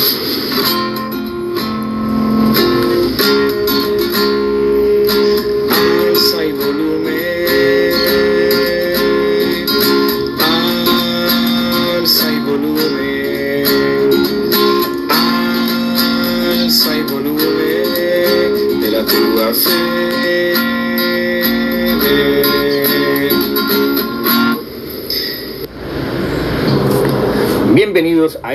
Alza y volumen, alza y volumen, alza y volumen de la tua fe. Bienvenidos a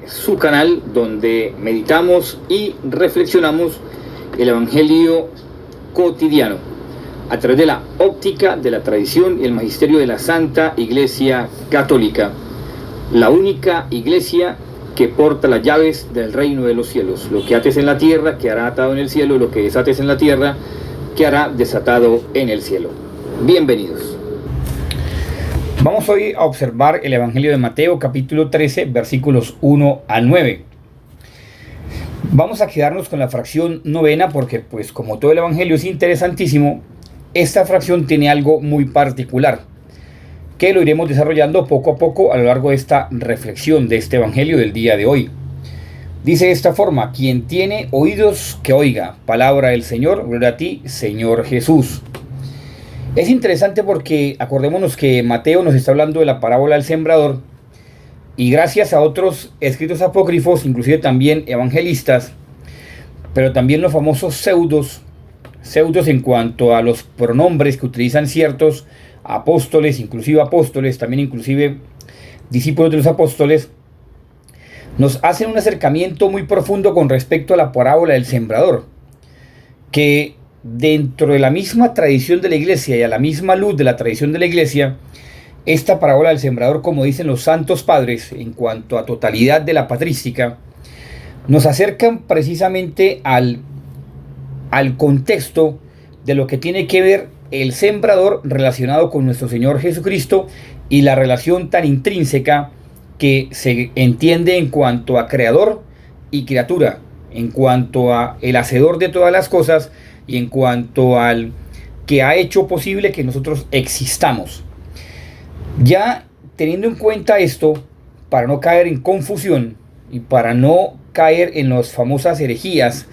su canal donde meditamos y reflexionamos el Evangelio cotidiano a través de la óptica de la tradición y el magisterio de la Santa Iglesia Católica, la única iglesia que porta las llaves del reino de los cielos. Lo que ates en la tierra quedará atado en el cielo, lo que desates en la tierra quedará desatado en el cielo. Bienvenidos. Vamos hoy a observar el Evangelio de Mateo, capítulo 13, versículos 1 al 9. Vamos a quedarnos con la fracción novena porque, pues, como todo el Evangelio es interesantísimo, esta fracción tiene algo muy particular, que lo iremos desarrollando poco a poco a lo largo de esta reflexión de este Evangelio del día de hoy. Dice de esta forma: quien tiene oídos que oiga, palabra del Señor, gloria a ti, Señor Jesús. Es interesante porque acordémonos que Mateo nos está hablando de la parábola del sembrador, y gracias a otros escritos apócrifos, inclusive también evangelistas, pero también los famosos pseudos en cuanto a los pronombres que utilizan ciertos apóstoles, también inclusive discípulos de los apóstoles, nos hacen un acercamiento muy profundo con respecto a la parábola del sembrador, que dentro de la misma tradición de la iglesia y a la misma luz de la tradición de la iglesia, esta parábola del sembrador, como dicen los santos padres en cuanto a totalidad de la patrística, nos acercan precisamente al contexto de lo que tiene que ver el sembrador relacionado con nuestro Señor Jesucristo y la relación tan intrínseca que se entiende en cuanto a creador y criatura, en cuanto a el hacedor de todas las cosas y en cuanto al que ha hecho posible que nosotros existamos. Ya teniendo en cuenta esto, para no caer en confusión y para no caer en las famosas herejías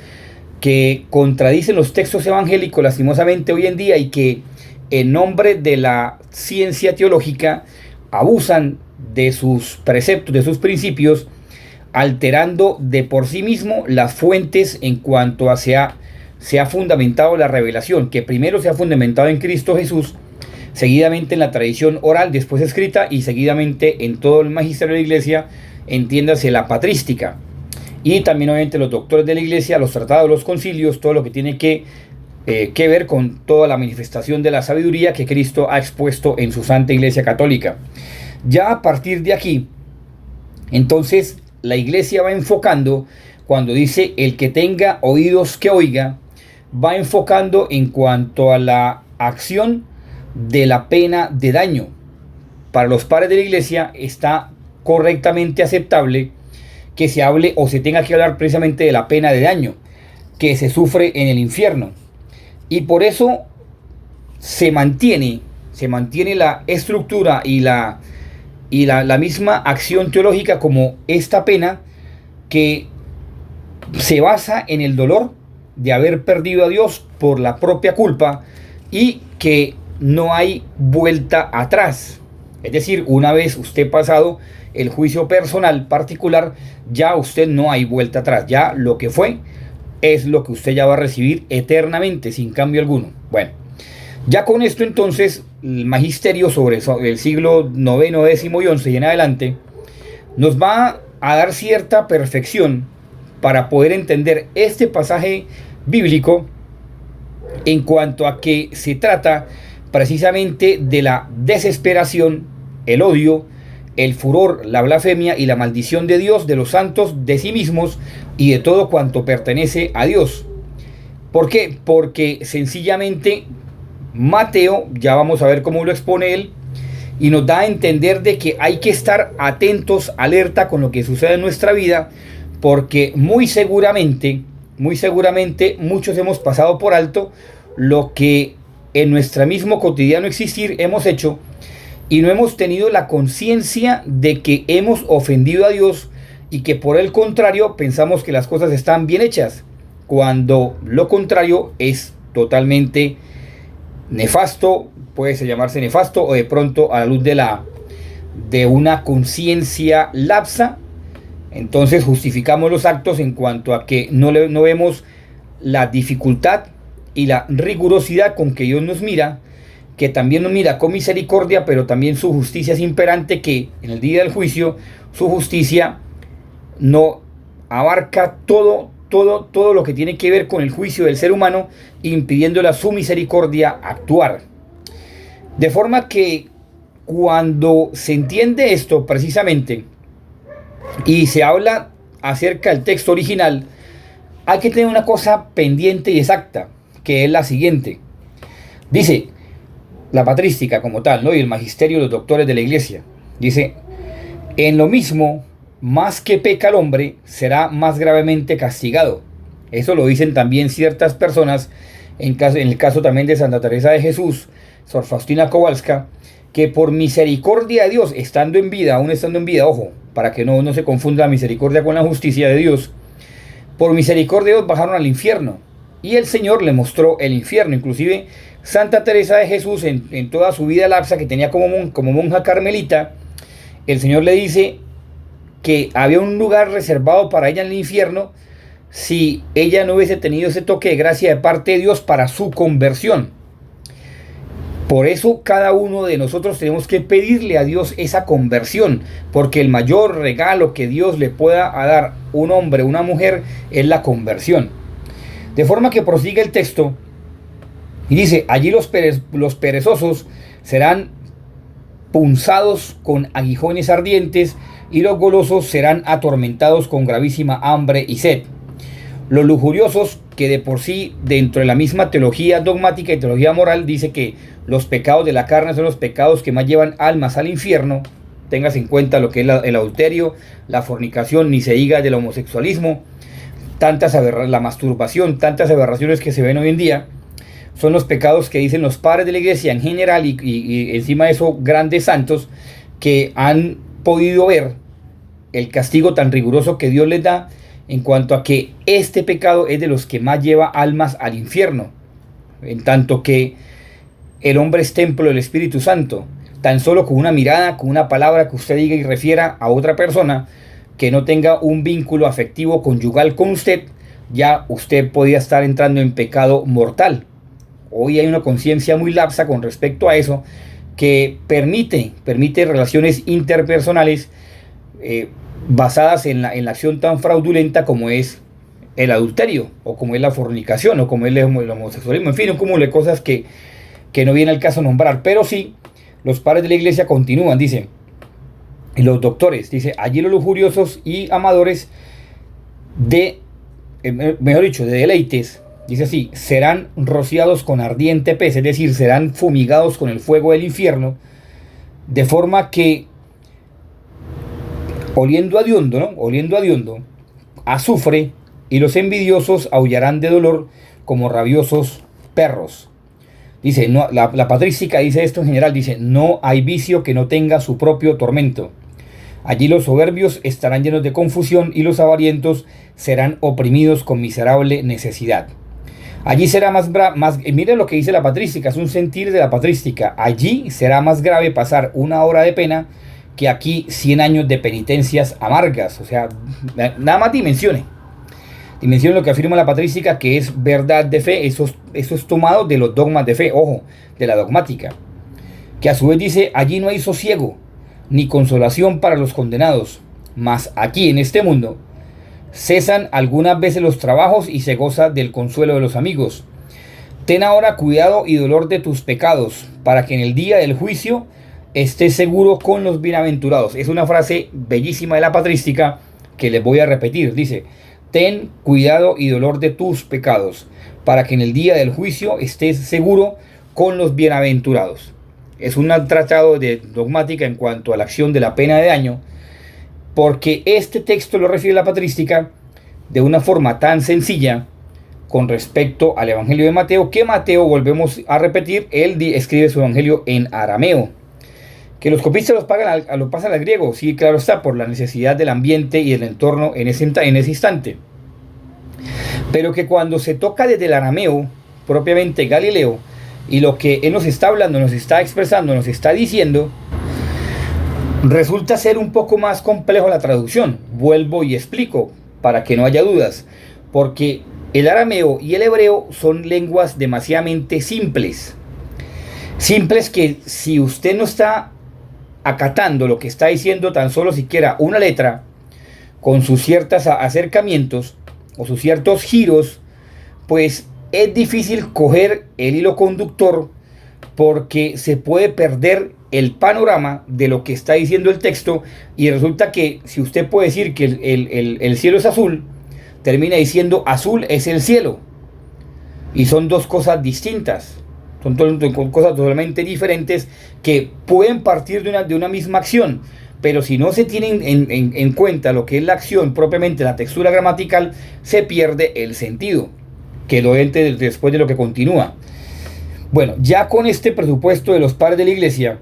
que contradicen los textos evangélicos lastimosamente hoy en día y que en nombre de la ciencia teológica abusan de sus preceptos, de sus principios, alterando de por sí mismo las fuentes en cuanto a se ha fundamentado la revelación, que primero se ha fundamentado en Cristo Jesús, seguidamente en la tradición oral, después escrita, y seguidamente en todo el magisterio de la iglesia, entiéndase la patrística, y también obviamente los doctores de la iglesia, los tratados, los concilios, todo lo que tiene que ver con toda la manifestación de la sabiduría que Cristo ha expuesto en su Santa Iglesia Católica. Ya a partir de aquí, entonces, la iglesia va enfocando, cuando dice el que tenga oídos que oiga, va enfocando en cuanto a la acción de la pena de daño. Para los padres de la iglesia está correctamente aceptable que se hable o se tenga que hablar precisamente de la pena de daño que se sufre en el infierno, y por eso se mantiene la estructura y la misma acción teológica como esta pena que se basa en el dolor de haber perdido a Dios por la propia culpa y que no hay vuelta atrás. Es decir, una vez usted pasado el juicio personal particular, ya usted no hay vuelta atrás. Ya lo que fue es lo que usted ya va a recibir eternamente, sin cambio alguno. Bueno, ya con esto entonces el magisterio sobre el siglo IX, X y XI y en adelante nos va a dar cierta perfección para poder entender este pasaje bíblico en cuanto a que se trata precisamente de la desesperación, el odio, el furor, la blasfemia y la maldición de Dios, de los santos, de sí mismos y de todo cuanto pertenece a Dios. ¿Por qué? Porque sencillamente Mateo, ya vamos a ver cómo lo expone él, y nos da a entender de que hay que estar atentos, alerta con lo que sucede en nuestra vida, porque muy seguramente muchos hemos pasado por alto lo que en nuestro mismo cotidiano existir hemos hecho y no hemos tenido la conciencia de que hemos ofendido a Dios y que por el contrario pensamos que las cosas están bien hechas, cuando lo contrario es totalmente nefasto, puede llamarse nefasto, o de pronto a la luz de una conciencia lapsa. Entonces justificamos los actos en cuanto a que no vemos la dificultad y la rigurosidad con que Dios nos mira, que también nos mira con misericordia, pero también su justicia es imperante, que en el día del juicio su justicia no abarca todo lo que tiene que ver con el juicio del ser humano, impidiéndole a su misericordia actuar. De forma que cuando se entiende esto precisamente y se habla acerca del texto original, hay que tener una cosa pendiente y exacta, que es la siguiente. Dice la patrística como tal, ¿no? Y el magisterio de los doctores de la iglesia. Dice, en lo mismo, más que peca el hombre, será más gravemente castigado. Eso lo dicen también ciertas personas, en el caso también de Santa Teresa de Jesús, Sor Faustina Kowalska, que por misericordia de Dios, estando en vida, aún estando en vida, ojo, para que no se confunda la misericordia con la justicia de Dios, por misericordia de Dios bajaron al infierno, y el Señor le mostró el infierno. Inclusive Santa Teresa de Jesús, en toda su vida lapsa que tenía como monja carmelita, el Señor le dice que había un lugar reservado para ella en el infierno si ella no hubiese tenido ese toque de gracia de parte de Dios para su conversión. Por eso cada uno de nosotros tenemos que pedirle a Dios esa conversión, porque el mayor regalo que Dios le pueda dar un hombre, una mujer, es la conversión. De forma que prosigue el texto y dice, allí los perezosos serán punzados con aguijones ardientes, y los golosos serán atormentados con gravísima hambre y sed. Los lujuriosos, que de por sí dentro de la misma teología dogmática y teología moral dice que los pecados de la carne son los pecados que más llevan almas al infierno, tengas en cuenta lo que es el adulterio, la fornicación, ni se diga del homosexualismo, la masturbación, tantas aberraciones que se ven hoy en día, son los pecados que dicen los padres de la iglesia en general, y encima de eso grandes santos que han podido ver el castigo tan riguroso que Dios les da, en cuanto a que este pecado es de los que más lleva almas al infierno, en tanto que el hombre es templo del Espíritu Santo. Tan solo con una mirada, con una palabra que usted diga y refiera a otra persona que no tenga un vínculo afectivo conyugal con usted, ya usted podría estar entrando en pecado mortal. Hoy hay una conciencia muy lapsa con respecto a eso, que permite relaciones interpersonales basadas en la acción tan fraudulenta como es el adulterio, o como es la fornicación, o como es el homosexualismo, en fin, un cúmulo de cosas que no viene al caso nombrar. Pero sí, los padres de la iglesia continúan, dicen, y los doctores, dice, allí los lujuriosos y amadores de deleites, dice así, serán rociados con ardiente pez, es decir, serán fumigados con el fuego del infierno, de forma que oliendo a hediondo, azufre, y los envidiosos aullarán de dolor como rabiosos perros. Dice, no, la patrística dice esto en general, dice, no hay vicio que no tenga su propio tormento. Allí los soberbios estarán llenos de confusión, y los avarientos serán oprimidos con miserable necesidad. Allí será más mire lo que dice la patrística, es un sentir de la patrística. Allí será más grave pasar una hora de pena que aquí 100 años de penitencias amargas. O sea, nada más dimensione lo que afirma la patrística, que es verdad de fe. Eso es tomado de los dogmas de fe, ojo, de la dogmática, que a su vez dice, allí no hay sosiego ni consolación para los condenados, mas aquí en este mundo cesan algunas veces los trabajos y se goza del consuelo de los amigos. Ten ahora cuidado y dolor de tus pecados, para que en el día del juicio estés seguro con los bienaventurados. Es una frase bellísima de la patrística que les voy a repetir. Dice, ten cuidado y dolor de tus pecados, para que en el día del juicio estés seguro con los bienaventurados. Es un tratado de dogmática en cuanto a la acción de la pena de daño, porque este texto lo refiere la patrística de una forma tan sencilla con respecto al Evangelio de Mateo, que Mateo, volvemos a repetir, él escribe su Evangelio en arameo, Que los copistas lo pasan al griego, sí, claro está, por la necesidad del ambiente y del entorno en ese instante. Pero que cuando se toca desde el arameo, propiamente Galileo, y lo que él nos está hablando, nos está expresando, nos está diciendo, resulta ser un poco más complejo la traducción. Vuelvo y explico, para que no haya dudas, porque el arameo y el hebreo son lenguas demasiadamente simples. Simples que si usted no está acatando lo que está diciendo tan solo siquiera una letra, con sus ciertos acercamientos o sus ciertos giros, pues es difícil coger el hilo conductor, porque se puede perder el panorama de lo que está diciendo el texto, y resulta que si usted puede decir que el cielo es azul, termina diciendo azul es el cielo, y son dos cosas distintas. Son cosas totalmente diferentes que pueden partir de una misma acción, pero si no se tiene en cuenta lo que es la acción propiamente, la textura gramatical, se pierde el sentido, que lo entre después de lo que continúa. Bueno, ya con este presupuesto de los padres de la iglesia,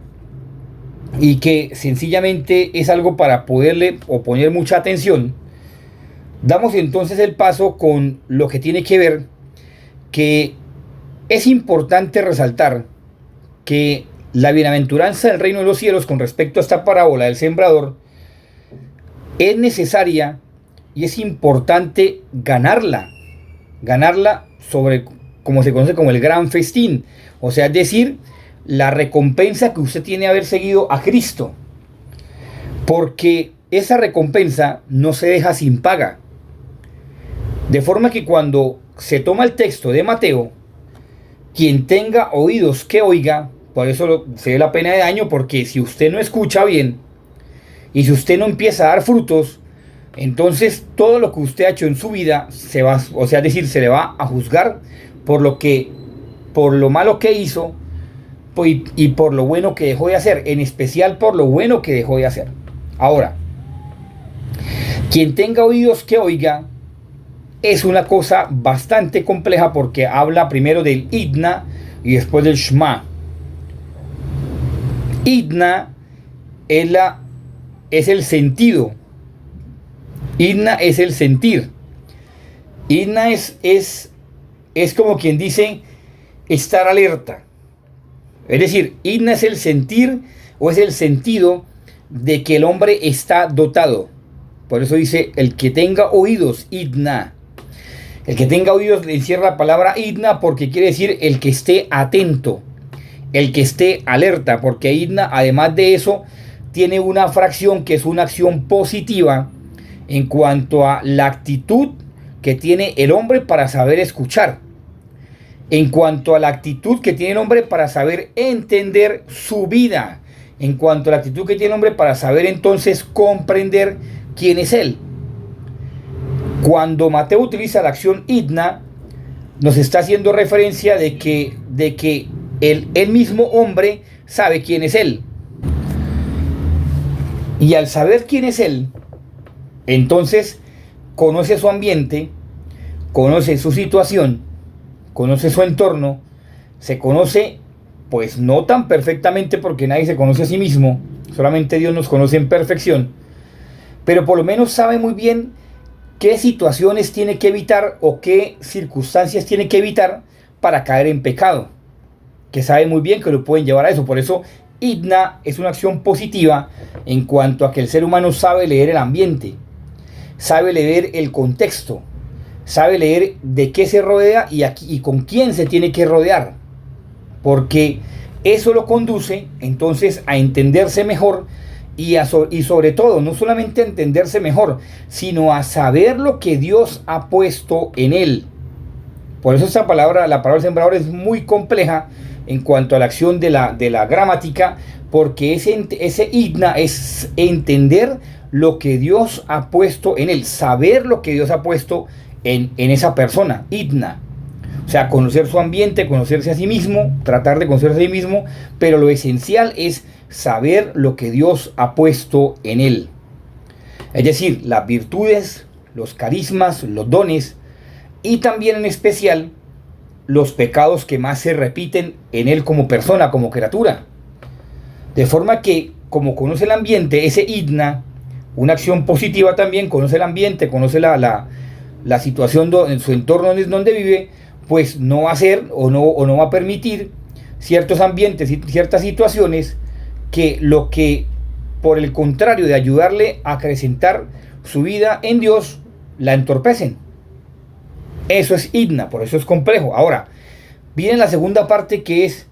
y que sencillamente es algo para poderle o poner mucha atención, damos entonces el paso con lo que tiene que ver, que es importante resaltar que la bienaventuranza del reino de los cielos con respecto a esta parábola del sembrador es necesaria y es importante ganarla sobre, como se conoce como el gran festín, o sea, es decir, la recompensa que usted tiene de haber seguido a Cristo, porque esa recompensa no se deja sin paga. De forma que cuando se toma el texto de Mateo, quien tenga oídos que oiga, por eso se da la pena de daño, porque si usted no escucha bien y si usted no empieza a dar frutos, entonces todo lo que usted ha hecho en su vida se va, o sea, es decir, se le va a juzgar por lo malo que hizo y por lo bueno que dejó de hacer, en especial por lo bueno que dejó de hacer. Ahora, quien tenga oídos que oiga es una cosa bastante compleja, porque habla primero del idna y después del shma. Idna es el sentido. Idna es el sentir. Idna es como quien dice estar alerta. Es decir, idna es el sentir o es el sentido de que el hombre está dotado. Por eso dice el que tenga oídos, idna. El que tenga oídos le encierra la palabra idna, porque quiere decir el que esté atento, el que esté alerta, porque idna, además de eso, tiene una fracción que es una acción positiva en cuanto a la actitud que tiene el hombre para saber escuchar, en cuanto a la actitud que tiene el hombre para saber entender su vida, en cuanto a la actitud que tiene el hombre para saber entonces comprender quién es él. Cuando Mateo utiliza la acción idna, nos está haciendo referencia de que el mismo hombre sabe quién es él. Y al saber quién es él, entonces conoce su ambiente, conoce su situación, conoce su entorno, se conoce, pues no tan perfectamente, porque nadie se conoce a sí mismo, solamente Dios nos conoce en perfección, pero por lo menos sabe muy bien qué situaciones tiene que evitar o qué circunstancias tiene que evitar para caer en pecado, que sabe muy bien que lo pueden llevar a eso. Por eso idna es una acción positiva en cuanto a que el ser humano sabe leer el ambiente, sabe leer el contexto, sabe leer de qué se rodea y con quién se tiene que rodear, porque eso lo conduce entonces a entenderse mejor y sobre todo, no solamente a entenderse mejor, sino a saber lo que Dios ha puesto en él. Por eso esta palabra, la palabra sembrador, es muy compleja en cuanto a la acción de la gramática, porque ese idna es entender lo que Dios ha puesto en él, saber lo que Dios ha puesto en esa persona, idna. O sea, conocer su ambiente, conocerse a sí mismo, tratar de conocerse a sí mismo, pero lo esencial es saber lo que Dios ha puesto en él. Es decir, las virtudes, los carismas, los dones, y también en especial los pecados que más se repiten en él como persona, como criatura. De forma que, como conoce el ambiente, ese idna, una acción positiva también, conoce el ambiente, conoce la situación en su entorno donde vive, pues no va a hacer o no va a permitir ciertos ambientes y ciertas situaciones que lo que, por el contrario de ayudarle a acrecentar su vida en Dios, la entorpecen. Eso es idna, por eso es complejo. Ahora, viene la segunda parte, que es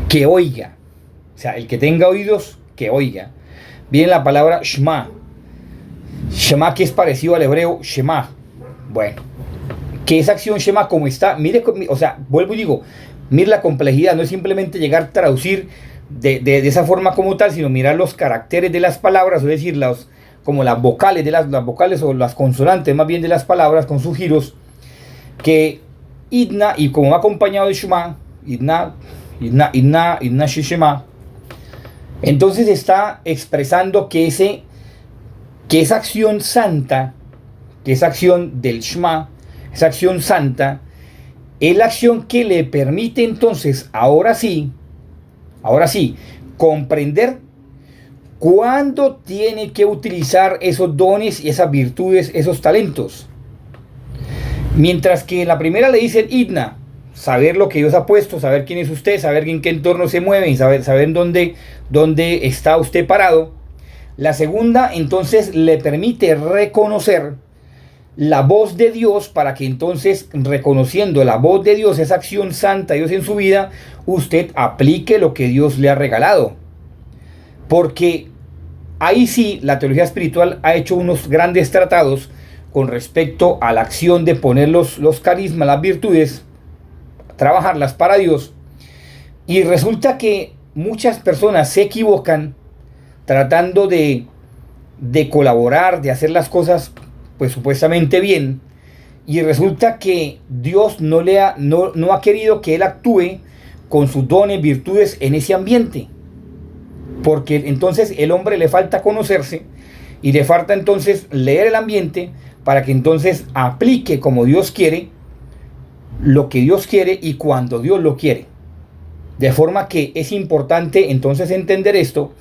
que oiga. O sea, el que tenga oídos, que oiga. Viene la palabra shema. Shema, que es parecido al hebreo shema. Bueno, que esa acción shema, como está, mire, o sea, vuelvo y digo, mire la complejidad, no es simplemente llegar a traducir de esa forma como tal, sino mirar los caracteres de las palabras, es decir, como las vocales, las vocales o las consonantes más bien de las palabras con sus giros, que idna, y como va acompañado de shema, idna shema, entonces está expresando que esa acción santa, que esa acción del shema, esa acción santa, es la acción que le permite entonces, ahora sí, comprender cuándo tiene que utilizar esos dones y esas virtudes, esos talentos. Mientras que en la primera le dice el idna, saber lo que Dios ha puesto, saber quién es usted, saber en qué entorno se mueve y saber dónde está usted parado. La segunda entonces le permite reconocer la voz de Dios, para que entonces, reconociendo la voz de Dios, esa acción santa de Dios en su vida, usted aplique lo que Dios le ha regalado. Porque ahí sí, la teología espiritual ha hecho unos grandes tratados con respecto a la acción de poner los carismas, las virtudes, trabajarlas para Dios. Y resulta que muchas personas se equivocan tratando de colaborar, de hacer las cosas pues supuestamente bien, y resulta que Dios no ha querido que él actúe con sus dones, virtudes en ese ambiente, porque entonces el hombre le falta conocerse y le falta entonces leer el ambiente para que entonces aplique como Dios quiere, lo que Dios quiere y cuando Dios lo quiere. De forma que es importante entonces entender esto,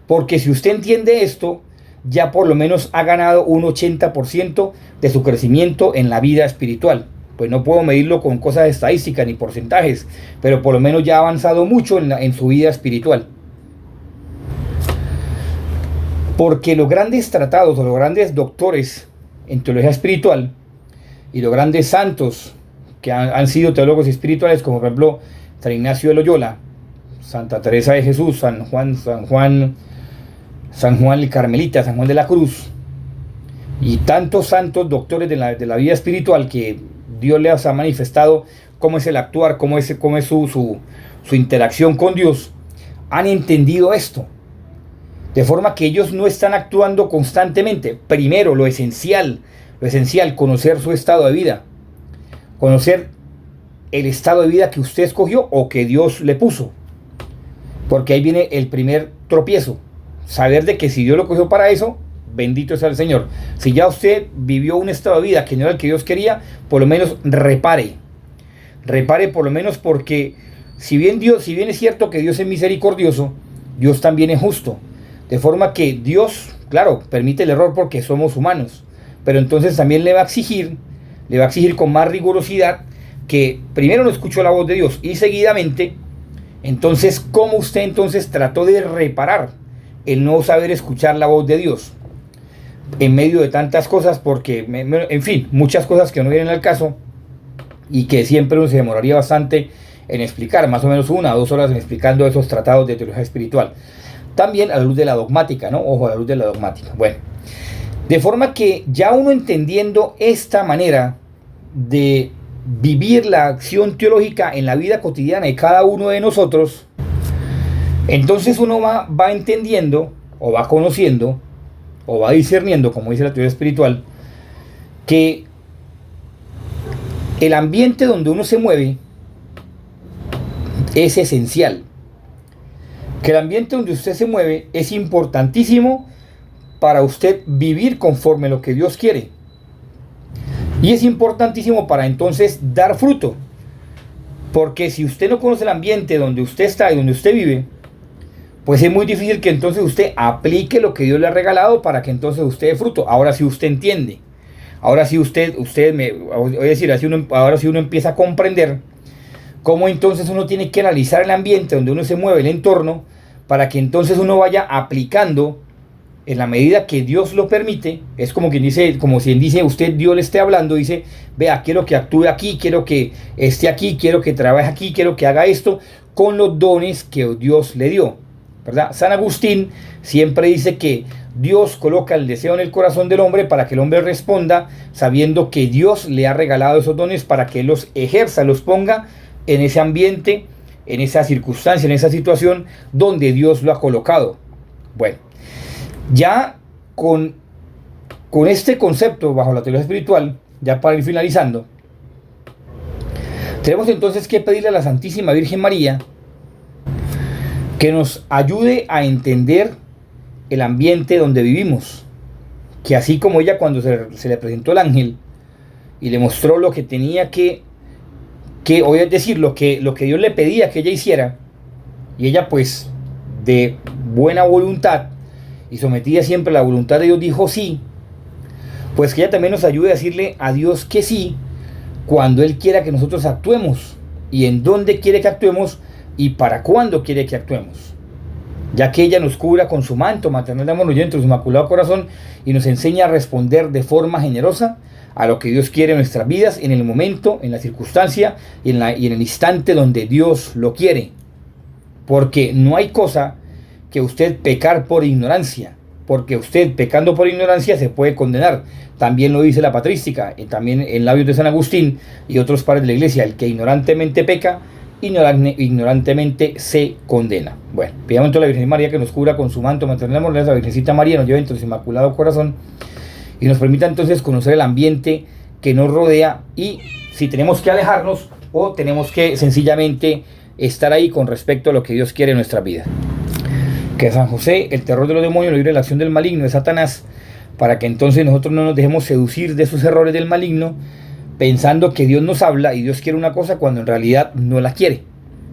porque si usted entiende esto, ya por lo menos ha ganado un 80% de su crecimiento en la vida espiritual. Pues no puedo medirlo con cosas estadísticas ni porcentajes, pero por lo menos ya ha avanzado mucho en su vida espiritual. Porque los grandes tratados o los grandes doctores en teología espiritual y los grandes santos que han sido teólogos espirituales, como por ejemplo San Ignacio de Loyola, Santa Teresa de Jesús, San Juan el Carmelita, San Juan de la Cruz, y tantos santos doctores de la vida espiritual, que Dios les ha manifestado cómo es el actuar, cómo es su interacción con Dios, han entendido esto. De forma que ellos no están actuando constantemente. Primero, lo esencial, conocer su estado de vida, conocer el estado de vida que usted escogió o que Dios le puso. Porque ahí viene el primer tropiezo. Saber de que si Dios lo cogió para eso, bendito sea el Señor. Si ya usted vivió un estado de vida que no era el que Dios quería, por lo menos repare por lo menos, porque si bien es cierto que Dios es misericordioso, Dios también es justo. De forma que Dios, claro, permite el error porque somos humanos, pero entonces también le va a exigir con más rigurosidad que primero no escuchó la voz de Dios y seguidamente, entonces, ¿cómo usted entonces trató de reparar el no saber escuchar la voz de Dios en medio de tantas cosas? Porque, en fin, muchas cosas que no vienen al caso y que siempre uno se demoraría bastante en explicar, más o menos 1 o 2 horas en explicando esos tratados de teología espiritual. También a la luz de la dogmática, ¿no? Ojo, a la luz de la dogmática. Bueno, de forma que ya uno entendiendo esta manera de vivir la acción teológica en la vida cotidiana de cada uno de nosotros, entonces uno va entendiendo, o va conociendo, o va discerniendo, como dice la teoría espiritual, que el ambiente donde uno se mueve es esencial. Que el ambiente donde usted se mueve es importantísimo para usted vivir conforme a lo que Dios quiere. Y es importantísimo para entonces dar fruto. Porque si usted no conoce el ambiente donde usted está y donde usted vive, pues es muy difícil que entonces usted aplique lo que Dios le ha regalado para que entonces usted dé fruto. Ahora sí usted entiende. Ahora sí voy a decir, ahora sí uno empieza a comprender cómo entonces uno tiene que analizar el ambiente donde uno se mueve, el entorno, para que entonces uno vaya aplicando en la medida que Dios lo permite. Es como quien dice, como si dice, usted, Dios le esté hablando, dice, vea, quiero que actúe aquí, quiero que esté aquí, quiero que trabaje aquí, quiero que haga esto, con los dones que Dios le dio, ¿verdad? San Agustín siempre dice que Dios coloca el deseo en el corazón del hombre para que el hombre responda, sabiendo que Dios le ha regalado esos dones para que él los ejerza, los ponga en ese ambiente, en esa circunstancia, en esa situación donde Dios lo ha colocado. Bueno, ya con este concepto bajo la teología espiritual, ya para ir finalizando, tenemos entonces que pedirle a la Santísima Virgen María que nos ayude a entender el ambiente donde vivimos, que así como ella cuando se le presentó el ángel y le mostró lo que tenía que hoy es decir, lo que Dios le pedía que ella hiciera, y ella pues de buena voluntad y sometida siempre a la voluntad de Dios dijo sí, pues que ella también nos ayude a decirle a Dios que sí cuando Él quiera que nosotros actuemos, y en dónde quiere que actuemos y para cuándo quiere que actuemos, ya que ella nos cubra con su manto maternal de amor entre su inmaculado corazón y nos enseña a responder de forma generosa a lo que Dios quiere en nuestras vidas, en el momento, en la circunstancia y en el instante donde Dios lo quiere. Porque no hay cosa que usted pecar por ignorancia, porque usted pecando por ignorancia se puede condenar. También lo dice la patrística, y también en labios de San Agustín y otros padres de la iglesia: el que ignorantemente peca, ignorantemente se condena. Bueno, pidamos entonces a la Virgen María que nos cubra con su manto maternal amor, la Virgencita María nos lleve entre su inmaculado corazón y nos permita entonces conocer el ambiente que nos rodea, y si tenemos que alejarnos o tenemos que sencillamente estar ahí con respecto a lo que Dios quiere en nuestra vida. Que San José, el terror de los demonios, lo libre de la acción del maligno, de Satanás, para que entonces nosotros no nos dejemos seducir de esos errores del maligno, pensando que Dios nos habla y Dios quiere una cosa cuando en realidad no la quiere,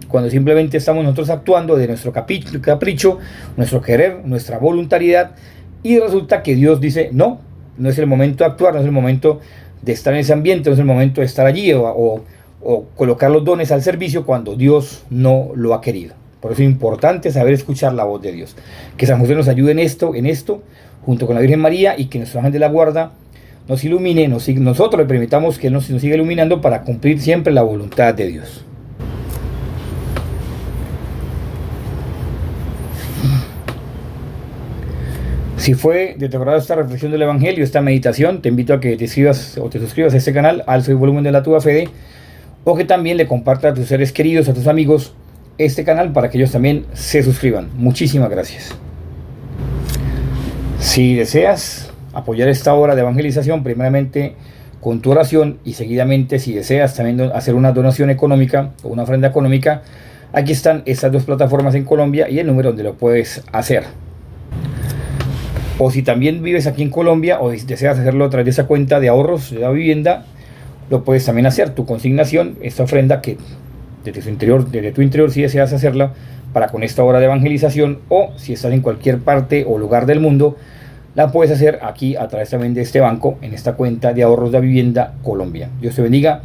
cuando simplemente estamos nosotros actuando de nuestro capricho, nuestro querer, nuestra voluntariedad, y resulta que Dios dice no, no es el momento de actuar, no es el momento de estar en ese ambiente, no es el momento de estar allí o colocar los dones al servicio cuando Dios no lo ha querido. Por eso es importante saber escuchar la voz de Dios. Que San José nos ayude en esto, junto con la Virgen María, y que nuestro ángel de la guarda nos ilumine, nosotros le permitamos que Él nos siga iluminando para cumplir siempre la voluntad de Dios. Si fue de tu agrado esta reflexión del Evangelio, esta meditación, te invito a que te escribas o te suscribas a este canal, alza el volumen de la tuya Fede, o que también le compartas a tus seres queridos, a tus amigos, este canal para que ellos también se suscriban. Muchísimas gracias. Si deseas apoyar esta obra de evangelización, primeramente con tu oración, y seguidamente si deseas también hacer una donación económica o una ofrenda económica, aquí están estas dos plataformas en Colombia y el número donde lo puedes hacer. O si también vives aquí en Colombia o deseas hacerlo a través de esa cuenta de ahorros de la vivienda, lo puedes también hacer. Tu consignación, esta ofrenda que desde tu interior si deseas hacerla para con esta obra de evangelización, o si estás en cualquier parte o lugar del mundo, la puedes hacer aquí a través también de este banco, en esta cuenta de ahorros de la vivienda Colombia. Dios te bendiga,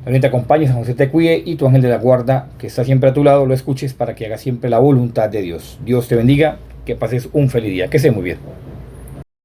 también te acompañe, San José te cuide, y tu ángel de la guarda que está siempre a tu lado lo escuches para que hagas siempre la voluntad de Dios. Dios te bendiga, que pases un feliz día, que estés muy bien.